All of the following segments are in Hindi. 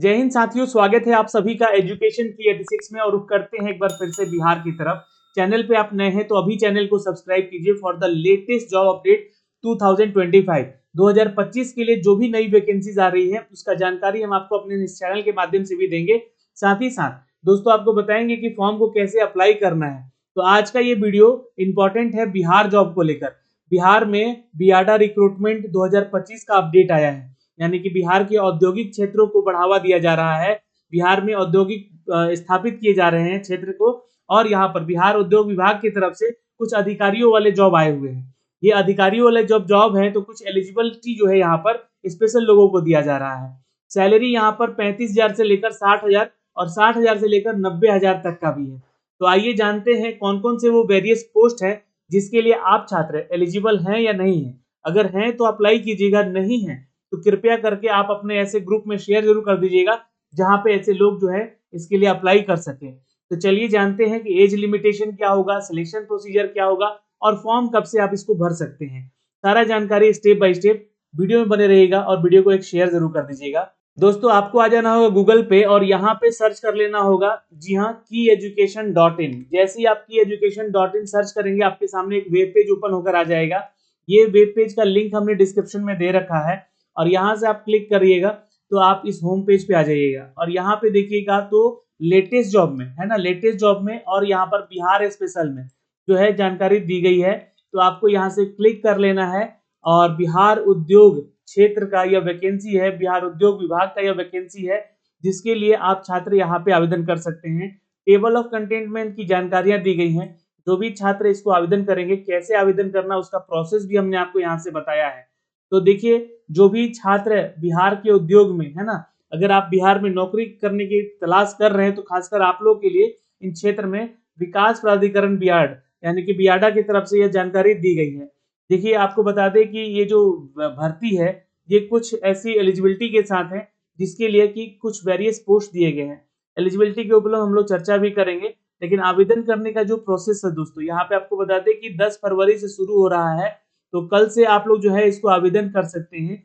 जय हिंद साथियों, स्वागत है आप सभी का एजुकेशन 386 में। और रुख करते हैं एक बार फिर से बिहार की तरफ। चैनल पे आप नए हैं तो अभी चैनल को सब्सक्राइब कीजिए for the latest job update 2025 के लिए जो भी नई वैकेंसीज आ रही है उसका जानकारी हम आपको अपने इस चैनल के माध्यम से भी देंगे। साथ ही साथ दोस्तों आपको बताएंगे कि फॉर्म को कैसे अप्लाई करना है। तो आज का ये वीडियो इंपॉर्टेंट है बिहार जॉब को लेकर। बिहार में बियाडा रिक्रूटमेंट 2025 का अपडेट आया है, यानी कि बिहार के औद्योगिक क्षेत्रों को बढ़ावा दिया जा रहा है। बिहार में औद्योगिक स्थापित किए जा रहे हैं क्षेत्र को, और यहाँ पर बिहार उद्योग विभाग की तरफ से कुछ अधिकारियों वाले जॉब आए हुए हैं। ये अधिकारियों वाले जॉब है तो कुछ एलिजिबिलिटी जो है यहाँ पर स्पेशल लोगों को दिया जा रहा है। सैलरी यहाँ पर 35,000 से लेकर 60,000 और 60,000 से लेकर 90,000 तक का भी है। तो आइए जानते हैं कौन कौन से वो वेरियस पोस्ट है जिसके लिए आप छात्र एलिजिबल हैं या नहीं है। अगर हैं तो अप्लाई कीजिएगा, नहीं है तो कृपया करके आप अपने ऐसे ग्रुप में शेयर जरूर कर दीजिएगा जहां पे ऐसे लोग जो है इसके लिए अप्लाई कर सके। तो चलिए जानते हैं कि एज लिमिटेशन क्या होगा, सिलेक्शन प्रोसीजर क्या होगा और फॉर्म कब से आप इसको भर सकते हैं। सारा जानकारी स्टेप बाय स्टेप वीडियो में बने रहेगा और वीडियो को एक शेयर जरूर कर दीजिएगा। दोस्तों आपको आ जाना होगा गूगल पे और यहाँ पे सर्च कर लेना होगा, जी हाँ, kyeducation.in। जैसे ही आप kyeducation.in सर्च करेंगे आपके सामने एक वेब पेज ओपन होकर आ जाएगा। ये वेब पेज का लिंक हमने डिस्क्रिप्शन में दे रखा है और यहाँ से आप क्लिक करिएगा तो आप इस होम पेज पे आ जाइएगा और यहाँ पे देखिएगा तो लेटेस्ट जॉब में है ना, लेटेस्ट जॉब में और यहाँ पर बिहार स्पेशल में जो है जानकारी दी गई है। तो आपको यहाँ से क्लिक कर लेना है और बिहार उद्योग क्षेत्र का यह वैकेंसी है, बिहार उद्योग विभाग का यह वैकेंसी है जिसके लिए आप छात्र यहाँ पे आवेदन कर सकते हैं। टेबल ऑफ कंटेंट में इनकी जानकारियां दी गई हैं। जो भी छात्र इसको आवेदन करेंगे, कैसे आवेदन करना उसका प्रोसेस भी हमने आपको यहाँ से बताया है। तो देखिए, जो भी छात्र बिहार के उद्योग में है ना, अगर आप बिहार में नौकरी करने की तलाश कर रहे हैं तो खासकर आप लोग के लिए इन क्षेत्र में विकास प्राधिकरण बियाड यानी कि बियाडा की तरफ से यह जानकारी दी गई है। देखिए, आपको बता दें कि ये जो भर्ती है ये कुछ ऐसी एलिजिबिलिटी के साथ है जिसके लिए कि कुछ वेरियस पोस्ट दिए गए हैं। एलिजिबिलिटी के ऊपर हम लोग चर्चा भी करेंगे, लेकिन आवेदन करने का जो प्रोसेस है दोस्तों, यहाँ पे आपको बता दें कि 10 फरवरी से शुरू हो रहा है। तो कल से आप लोग जो है इसको आवेदन कर सकते हैं।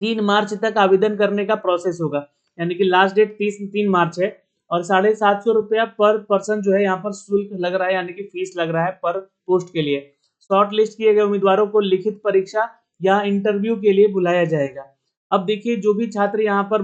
3 मार्च तक आवेदन करने का प्रोसेस होगा, यानी कि लास्ट डेट 3 मार्च है। और 750 रुपया पर पर्सन जो है यहाँ पर शुल्क लग रहा है, यानी कि फीस लग रहा है पर पोस्ट के लिए। शॉर्ट लिस्ट किए गए उम्मीदवारों को लिखित परीक्षा या इंटरव्यू के लिए बुलाया जाएगा। अब देखिए, जो भी छात्र यहाँ पर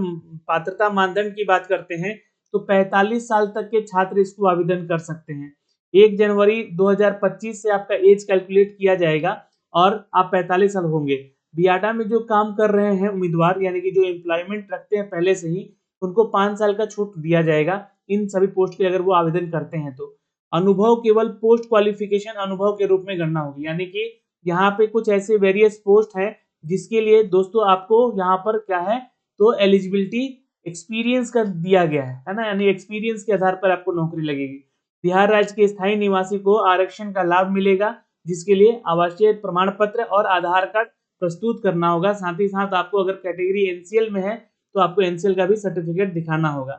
पात्रता मानदंड की बात करते हैं तो 45 साल तक के छात्र इसको आवेदन कर सकते हैं। 1 जनवरी 2025 से आपका एज कैलकुलेट किया जाएगा और आप 45 साल होंगे। बियाडा में जो काम कर रहे हैं उम्मीदवार, यानी कि जो एम्प्लॉयमेंट रखते हैं पहले से ही, उनको 5 साल का छूट दिया जाएगा इन सभी पोस्ट के अगर वो आवेदन करते हैं तो। अनुभव केवल पोस्ट क्वालिफिकेशन अनुभव के रूप में गणना होगी, यानी कि यहाँ पे कुछ ऐसे वेरियस पोस्ट हैं जिसके लिए दोस्तों आपको यहाँ पर क्या है तो एलिजिबिलिटी एक्सपीरियंस का दिया गया है ना, यानी एक्सपीरियंस के आधार पर आपको नौकरी लगेगी। बिहार राज्य के स्थायी निवासी को आरक्षण का लाभ मिलेगा, जिसके लिए आवासीय प्रमाण पत्र और आधार कार्ड प्रस्तुत करना होगा। साथ ही साथ आपको अगर कैटेगरी एनसीएल में है तो आपको एनसीएल का भी सर्टिफिकेट दिखाना होगा।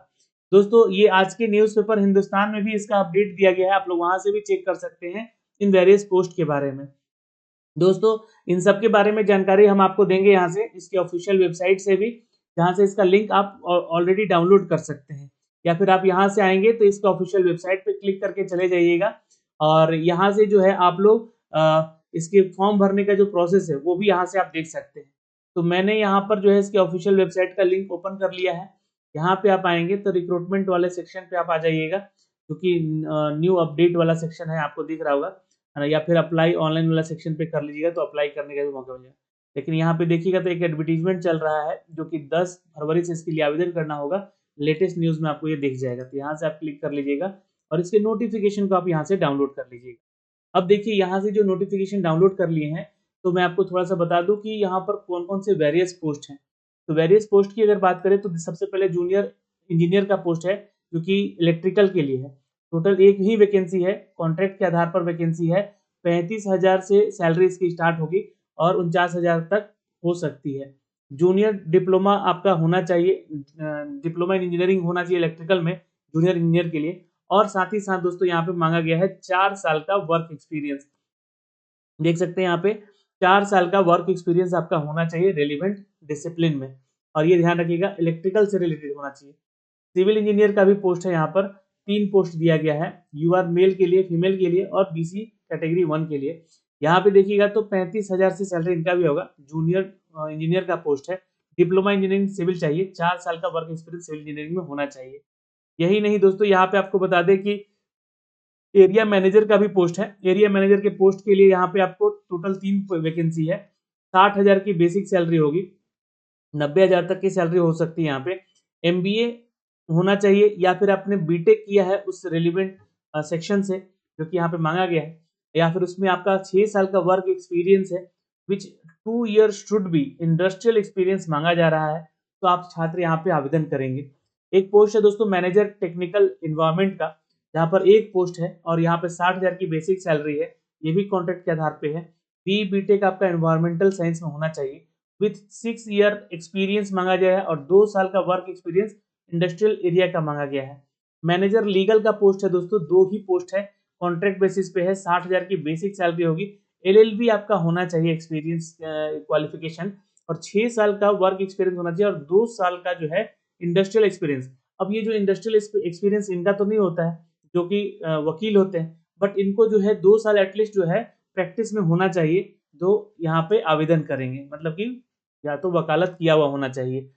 दोस्तों ये आज के न्यूज़पेपर हिंदुस्तान में भी इसका अपडेट दिया गया है, आप लोग वहां से भी चेक कर सकते हैं इन वेरियस पोस्ट के बारे में। दोस्तों इन सब के बारे में जानकारी हम आपको देंगे यहाँ से, इसके ऑफिशियल वेबसाइट से भी, जहाँ से इसका लिंक आप ऑलरेडी डाउनलोड कर सकते हैं। या फिर आप यहाँ से आएंगे तो इसका ऑफिशियल वेबसाइट पे क्लिक करके चले जाइएगा और यहाँ से जो है आप लोग इसके फॉर्म भरने का जो प्रोसेस है वो भी यहाँ से आप देख सकते हैं। तो मैंने यहाँ पर जो है इसके ऑफिशियल वेबसाइट का लिंक ओपन कर लिया है। यहाँ पे आप आएंगे तो रिक्रूटमेंट वाले सेक्शन पे आप आ जाइएगा, क्योंकि न्यू अपडेट वाला सेक्शन है, आपको दिख रहा होगा है ना, या फिर अप्लाई ऑनलाइन वाला सेक्शन पे कर लीजिएगा तो अप्लाई करने का भी मौका मिलेगा। लेकिन यहाँ पे देखिएगा तो एक एडवर्टीजमेंट चल रहा है जो कि 10 फरवरी से इसके लिए आवेदन करना होगा। लेटेस्ट न्यूज़ में आपको ये दिख जाएगा, तो यहाँ से आप क्लिक कर लीजिएगा और इसके नोटिफिकेशन को आप यहाँ से डाउनलोड कर लीजिएगा। अब देखिए, यहाँ से जो नोटिफिकेशन डाउनलोड कर लिए हैं तो मैं आपको थोड़ा सा बता दूं कि यहाँ पर कौन कौन से वेरियस पोस्ट हैं। तो वेरियस पोस्ट की अगर बात करें तो सबसे पहले जूनियर इंजीनियर का पोस्ट है जो कि इलेक्ट्रिकल के लिए है। टोटल एक ही वैकेंसी है, कॉन्ट्रैक्ट के आधार पर वैकेंसी है। 35,000 से सैलरी इसकी स्टार्ट होगी और 49,000 तक हो सकती है। जूनियर डिप्लोमा आपका होना चाहिए, डिप्लोमा इन इंजीनियरिंग होना चाहिए इलेक्ट्रिकल में जूनियर इंजीनियर के लिए। और साथ ही साथ दोस्तों यहाँ पे मांगा गया है 4 साल का वर्क एक्सपीरियंस। देख सकते हैं यहाँ पे 4 साल का वर्क एक्सपीरियंस आपका होना चाहिए रेलिवेंट डिसिप्लिन में। और ये ध्यान रखिएगा इलेक्ट्रिकल से रिलेटेड होना चाहिए। सिविल इंजीनियर का भी पोस्ट है, यहाँ पर 3 पोस्ट दिया गया है, यूआर मेल के लिए, फीमेल के लिए और बीसी कैटेगरी 1 के लिए। यहाँ पे देखिएगा तो 35,000 से सैलरी इनका भी होगा। जूनियर इंजीनियर का पोस्ट है, डिप्लोमा इंजीनियरिंग सिविल चाहिए, 4 साल का वर्क एक्सपीरियंस सिविल इंजीनियरिंग में होना चाहिए। यही नहीं दोस्तों, यहाँ पे आपको बता दें कि एरिया मैनेजर का भी पोस्ट है। एरिया मैनेजर के पोस्ट के लिए यहाँ पे आपको टोटल 3 वैकेंसी है। 60,000 की बेसिक सैलरी होगी, 90,000 तक की सैलरी हो सकती है। यहाँ पे एमबीए होना चाहिए या फिर आपने बीटेक किया है उस रिलेवेंट सेक्शन से जो कि यहाँ पे मांगा गया है, या फिर उसमें आपका 6 साल का वर्क एक्सपीरियंस है, विच 2 years should be industrial experience मांगा जा रहा है, तो आप छात्र यहाँ पे आवेदन करेंगे। एक पोस्ट है दोस्तों मैनेजर टेक्निकल इन्वायरमेंट का, यहाँ पर एक पोस्ट है और यहाँ पे 60,000 की बेसिक सैलरी है, ये भी कॉन्ट्रैक्ट के आधार पे है। बीटेक आपका एनवायरमेंटल साइंस में होना चाहिए, विथ 6 ईयर एक्सपीरियंस मांगा गया है और 2 साल का वर्क एक्सपीरियंस इंडस्ट्रियल एरिया का मांगा गया है। मैनेजर लीगल का पोस्ट है दोस्तों, 2 ही पोस्ट है, कॉन्ट्रैक्ट बेसिस पे है, 60,000 की बेसिक सैलरी होगी। एलएलबी आपका होना चाहिए एक्सपीरियंस क्वालिफिकेशन, और 6 साल का वर्क एक्सपीरियंस होना चाहिए और 2 साल का जो है इंडस्ट्रियल एक्सपीरियंस। अब ये जो इंडस्ट्रियल एक्सपीरियंस इनका तो नहीं होता है जो कि वकील होते हैं, बट इनको जो है 2 साल एटलीस्ट जो है प्रैक्टिस में होना चाहिए, जो यहाँ पे आवेदन करेंगे, मतलब कि या तो वकालत किया हुआ होना चाहिए।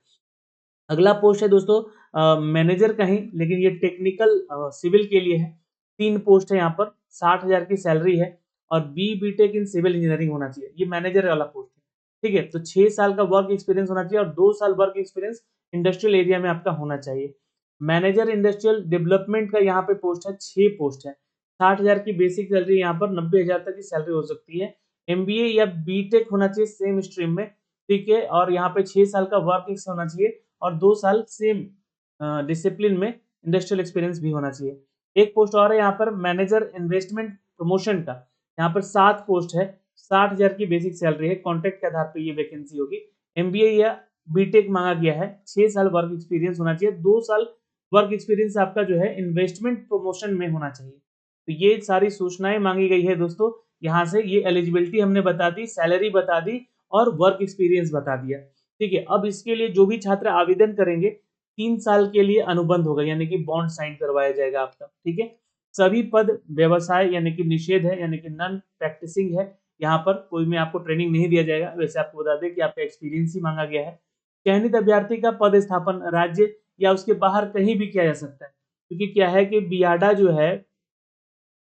अगला पोस्ट है दोस्तों मैनेजर का ही, लेकिन ये टेक्निकल सिविल के लिए है। 3 पोस्ट है यहाँ पर, 60,000 की सैलरी है और बीटेक इन सिविल इंजीनियरिंग होना चाहिए, ये मैनेजर वाला पोस्ट है। ठीक है, तो 6 साल का वर्क एक्सपीरियंस होना चाहिए और 2 साल वर्क एक्सपीरियंस इंडस्ट्रियल एरिया में आपका होना चाहिए। मैनेजर इंडस्ट्रियल डेवलपमेंट का यहाँ पे पोस्ट है, 6 पोस्ट है, 60,000 की बेसिक सैलरी, यहाँ पर 90,000 तक की सैलरी हो सकती है। एमबीए या बीटेक होना चाहिए सेम स्ट्रीम में, ठीक है, और यहाँ पे 6 साल का वर्क एक्स होना चाहिए और 2 साल सेम डिसिप्लिन में इंडस्ट्रियल एक्सपीरियंस भी होना चाहिए। एक पोस्ट और है यहाँ पर मैनेजर इन्वेस्टमेंट प्रमोशन का, यहाँ पर 7 पोस्ट है, 60,000 की बेसिक सैलरी है, कॉन्ट्रैक्ट के आधार पर ये वैकेंसी होगी। एमबीए या बीटेक मांगा गया है, 6 साल वर्क एक्सपीरियंस होना चाहिए, 2 साल वर्क एक्सपीरियंस आपका जो है इन्वेस्टमेंट प्रमोशन में होना चाहिए। तो ये सारी सूचनाएं मांगी गई है दोस्तों। यहाँ से ये एलिजिबिलिटी हमने बता दी, सैलरी बता दी और वर्क एक्सपीरियंस बता दिया। ठीक है, अब इसके लिए जो भी छात्र आवेदन करेंगे 3 साल के लिए अनुबंध होगा, यानी कि बॉन्ड साइन करवाया जाएगा आपका। ठीक है, सभी पद व्यवसाय यानी कि निषेध है, यानी कि नॉन प्रैक्टिसिंग है, यहाँ पर कोई में आपको ट्रेनिंग नहीं दिया जाएगा। वैसे आपको बता दें कि आपका एक्सपीरियंस ही मांगा गया है। चयनित अभ्यर्थी का पद स्थापन राज्य या उसके बाहर कहीं भी किया जा सकता है, क्योंकि क्या है कि बियाडा जो है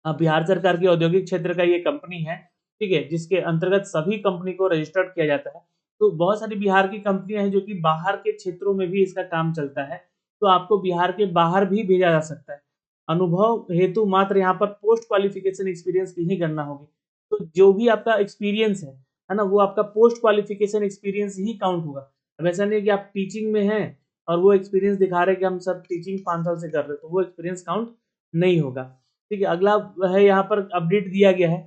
बिहार सरकार की औद्योगिक क्षेत्र का ये कंपनी है, ठीक है, जिसके अंतर्गत सभी कंपनी को रजिस्टर्ड किया जाता है। तो बहुत सारी बिहार की कंपनियां हैं जो कि बाहर के क्षेत्रों में भी इसका काम चलता है, तो आपको बिहार के बाहर भी भेजा जा सकता है। अनुभव हेतु मात्र यहाँ पर पोस्ट क्वालिफिकेशन एक्सपीरियंस की ही गणना होगी। तो जो भी आपका एक्सपीरियंस है ना, वो आपका पोस्ट क्वालिफिकेशन एक्सपीरियंस ही काउंट होगा। अब ऐसा नहीं कि आप टीचिंग में हैं और वो एक्सपीरियंस दिखा रहे हैं कि हम सब टीचिंग 5 साल से कर रहे हैं, तो वो एक्सपीरियंस काउंट नहीं होगा। ठीक है, अगला है यहाँ पर अपडेट दिया गया है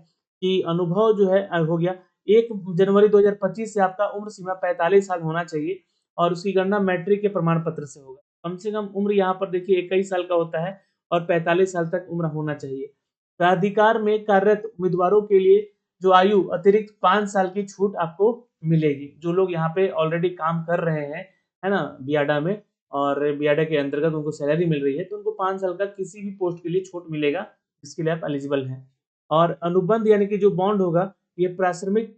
कि अनुभव जो है हो गया 1 जनवरी 2025 से आपका उम्र सीमा 45 साल होना चाहिए और उसकी गणना मैट्रिक के प्रमाण पत्र से होगा। कम से कम उम्र यहाँ पर देखिए 21 साल का होता है और 45 साल तक उम्र होना चाहिए। प्राधिकार में कार्यरत उम्मीदवारों के लिए जो आयु अतिरिक्त 5 साल की छूट आपको मिलेगी। जो लोग यहाँ पे ऑलरेडी काम कर रहे हैं, है ना, बियाडा में, और बियाडा के अंतर्गत उनको सैलरी मिल रही है, तो उनको 5 साल का किसी भी पोस्ट के लिए छूट मिलेगा, जिसके लिए आप एलिजिबल हैं। और अनुबंध यानी कि जो बॉन्ड होगा, ये प्राथमिक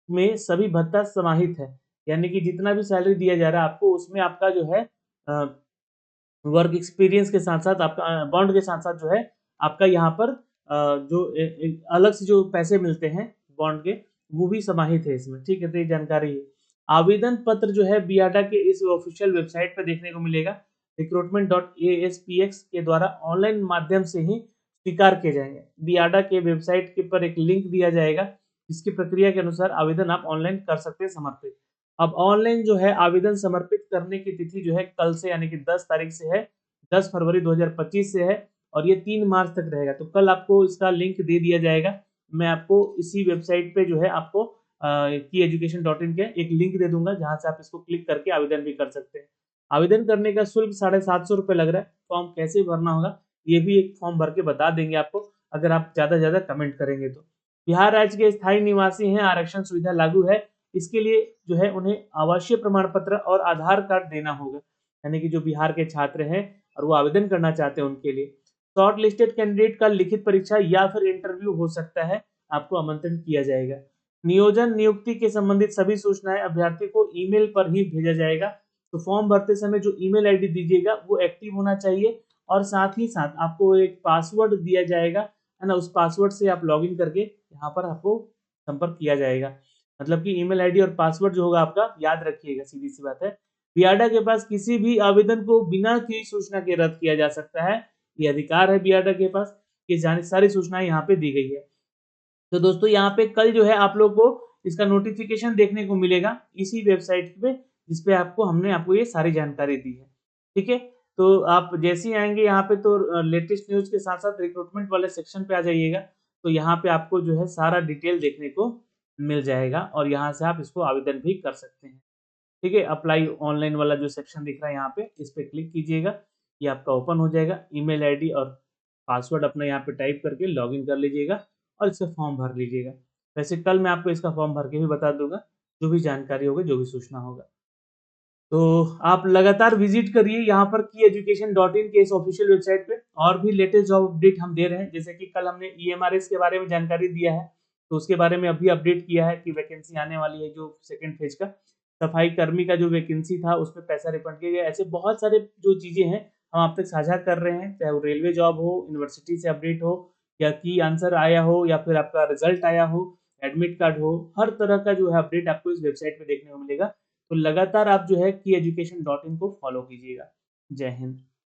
में सभी भत्ता समाहित है, यानी कि जितना भी सैलरी दिया जा रहा है आपको, उसमें आपका जो है वर्क एक्सपीरियंस के साथ-साथ आपका बॉन्ड के साथ-साथ जो है आपका यहाँ पर जो अलग से जो पैसे मिलते हैं बॉन्ड के, वो भी समाहित है इसमें। ठीक है, तो ये जानकारी है। आवेदन पत्र जो है बियाडा के इस ऑफिशियल वेबसाइट पे देखने को मिलेगा, recruitment.aspx के द्वारा ऑनलाइन माध्यम से ही स्वीकार किए जाएंगे। बियाडा के वेबसाइट के पर एक लिंक दिया जाएगा, जिसकी प्रक्रिया के अनुसार आवेदन आप ऑनलाइन कर सकते हैं समर्पित। अब ऑनलाइन जो है आवेदन समर्पित करने की तिथि जो है कल से यानी कि 10 तारीख से है, 10 फरवरी 2025 से है और ये 3 मार्च तक रहेगा। तो कल आपको इसका लिंक दे दिया जाएगा। मैं आपको इसी वेबसाइट पे जो है आपको kyeducation.in के एक लिंक दे दूंगा, जहां से आप इसको क्लिक करके आवेदन भी कर सकते हैं। आवेदन करने का शुल्क 750 रुपये लग रहा है। फॉर्म कैसे भरना होगा ये भी एक फॉर्म भर के बता देंगे आपको, अगर आप ज्यादा से ज्यादा कमेंट करेंगे तो। बिहार राज्य के स्थायी निवासी हैं, आरक्षण सुविधा लागू है। इसके लिए जो है उन्हें आवासीय प्रमाण पत्र और आधार कार्ड देना होगा, यानी कि जो बिहार के छात्र हैं और वो आवेदन करना चाहते हैं उनके लिए। शॉर्ट लिस्टेड कैंडिडेट का लिखित परीक्षा या फिर इंटरव्यू हो सकता है, आपको आमंत्रण किया जाएगा। नियोजन नियुक्ति के संबंधित सभी सूचनाएं अभ्यर्थी को ईमेल पर ही भेजा जाएगा। तो फॉर्म भरते समय जो ईमेल आईडी दीजिएगा वो एक्टिव होना चाहिए, और साथ ही साथ आपको एक पासवर्ड दिया जाएगा, है ना, उस पासवर्ड से आप लॉगिन करके यहाँ पर आपको संपर्क किया जाएगा। मतलब कि ईमेल आईडी और पासवर्ड जो होगा आपका याद रखिएगा, सीधी सी बात है। बियाडा के पास किसी भी आवेदन को बिना किसी सूचना के रद्द किया जा सकता है, ये अधिकार है बियाडा के पास। ये सारी सूचनाएं यहाँ पे दी गई है। तो दोस्तों यहाँ पे कल जो है आप लोग को इसका नोटिफिकेशन देखने को मिलेगा इसी वेबसाइट पे, जिसपे हमने आपको ये सारी जानकारी दी है। ठीक है, तो आप जैसे ही आएंगे यहाँ पे तो लेटेस्ट न्यूज के साथ साथ रिक्रूटमेंट वाले सेक्शन पे आ जाइएगा। तो यहाँ पे आपको जो है सारा डिटेल देखने को मिल जाएगा, और यहाँ से आप इसको आवेदन भी कर सकते हैं। ठीक है, अप्लाई ऑनलाइन वाला जो सेक्शन दिख रहा है यहाँ पे, इस पे क्लिक कीजिएगा, ये आपका ओपन हो जाएगा। ईमेल आईडी और पासवर्ड अपना यहाँ पे टाइप करके लॉगिन कर लीजिएगा और इसका फॉर्म भर लीजिएगा। वैसे कल मैं आपको इसका फॉर्म भर के भी बता दूंगा, जो भी जानकारी होगी, जो भी सूचना होगा। तो आप लगातार विजिट करिए यहाँ पर kyeducation.in के इस ऑफिशियल वेबसाइट पे, और भी लेटेस्ट जॉब अपडेट हम दे रहे हैं। जैसे कि कल हमने EMRS के बारे में जानकारी दिया है, तो उसके बारे में अभी अपडेट किया है कि वैकेंसी आने वाली है, जो सेकंड फेज का सफाई कर्मी का जो वैकेंसी था उसमें पैसा रिफंड किया गया। ऐसे बहुत सारे जो चीजें हैं हम आप तक साझा कर रहे हैं, चाहे वो रेलवे जॉब हो, यूनिवर्सिटी से अपडेट हो, या की आंसर आया हो, या फिर आपका रिजल्ट आया हो, एडमिट कार्ड हो, हर तरह का जो है अपडेट आपको इस वेबसाइट पे देखने को मिलेगा। तो लगातार आप जो है kyeducation.in को फॉलो कीजिएगा। जय हिंद।